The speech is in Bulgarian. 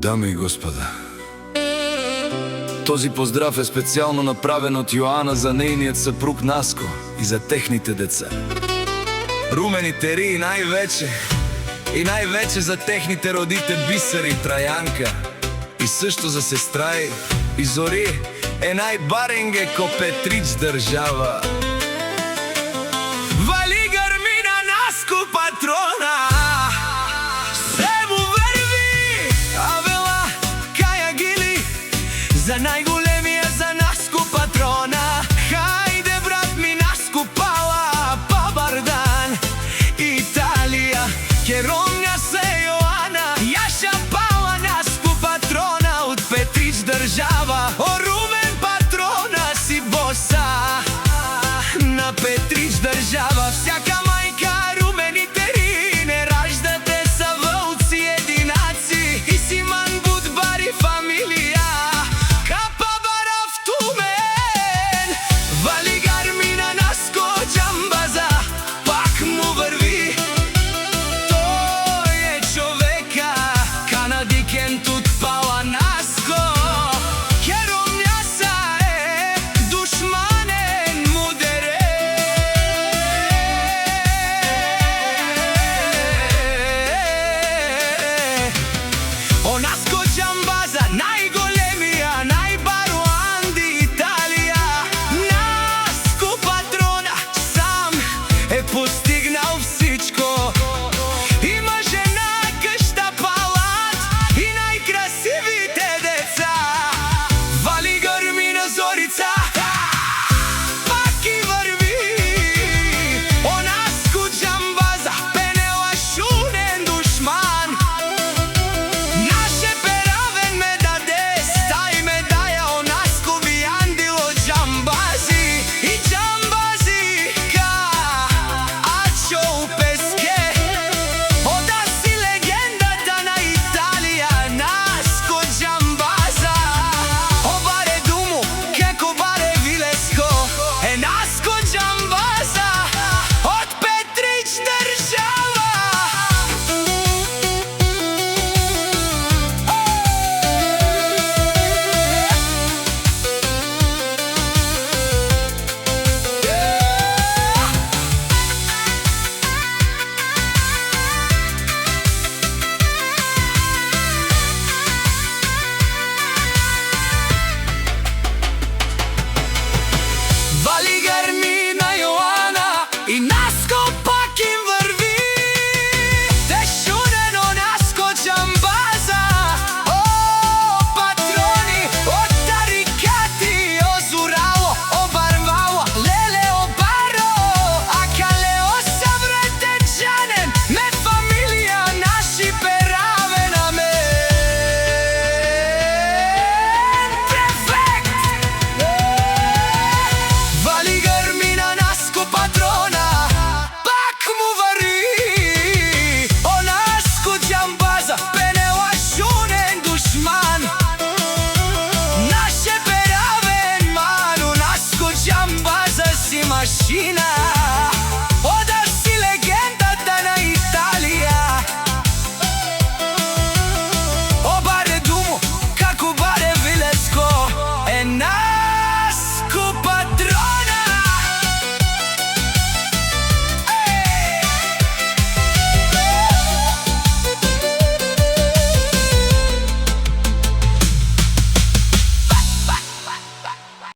Дами и господа, този поздрав е специално направен от Йоана за нейният съпруг Наско и за техните деца. Румен и Тери и най-вече за техните родите Бисер и Траянка, и също за сестра и Зори, най-баренге ко Петрич държава. Вали гърмина Наско патрона, за най-големия, за Наско патрона. Хайде, брат ми, Наско пала Пабардан, Италия, Керомня се Йоана, Яша пала Наско патрона от Петрич държава. О, Румен патрона си боса на Петрич държава.